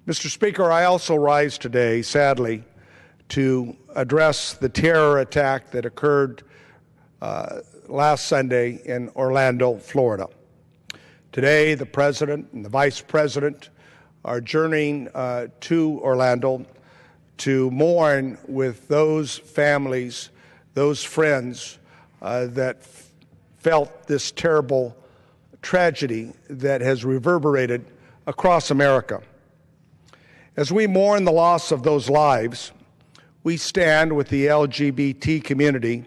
Mr. Speaker, I also rise today, sadly, to address the terror attack that occurred last Sunday in Orlando, Florida. Today, the President and the Vice President are journeying to Orlando to mourn with those families, those friends that felt this terrible tragedy that has reverberated across America. As we mourn the loss of those lives, we stand with the LGBT community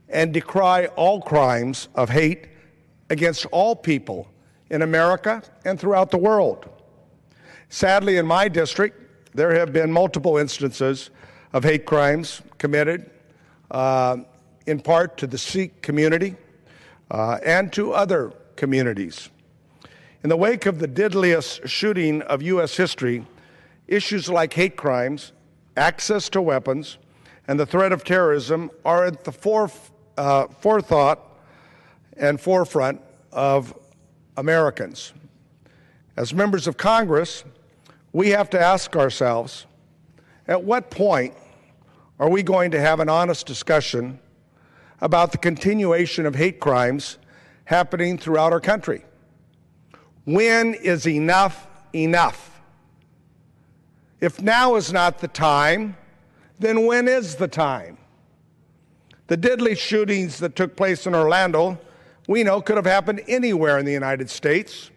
and decry all crimes of hate against all people in America and throughout the world. Sadly, in my district, there have been multiple instances of hate crimes committed, in part to the Sikh community and to other communities. In the wake of the deadliest shooting of U.S. history, issues like hate crimes, access to weapons, and the threat of terrorism are at the forethought and forefront of Americans. As members of Congress, we have to ask ourselves, at what point are we going to have an honest discussion about the continuation of hate crimes happening throughout our country? When is enough enough? If now is not the time, then when is the time? The deadly shootings that took place in Orlando, we know could have happened anywhere in the United States.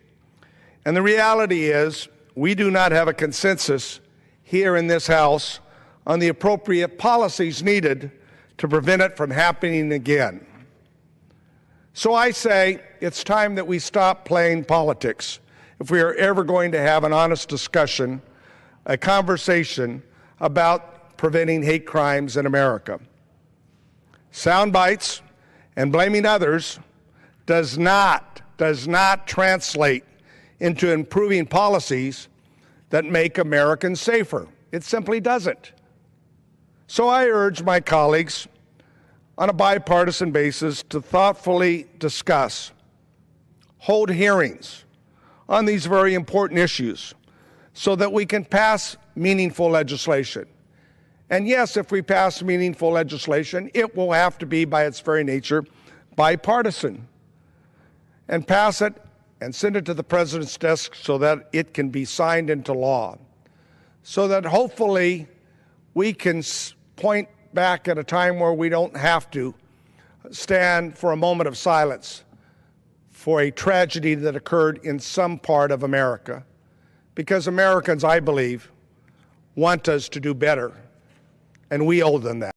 And the reality is, we do not have a consensus here in this House on the appropriate policies needed to prevent it from happening again. So I say it's time that we stop playing politics if we are ever going to have an honest discussion, a conversation about preventing hate crimes in America. Sound bites and blaming others does not translate into improving policies that make Americans safer. It simply doesn't. So I urge my colleagues on a bipartisan basis to thoughtfully discuss, hold hearings on these very important issues so that we can pass meaningful legislation. And yes, if we pass meaningful legislation, it will have to be, by its very nature, bipartisan. And pass it and send it to the President's desk so that it can be signed into law, so that hopefully we can point back at a time where we don't have to stand for a moment of silence for a tragedy that occurred in some part of America. Because Americans, I believe, want us to do better, and we owe them that.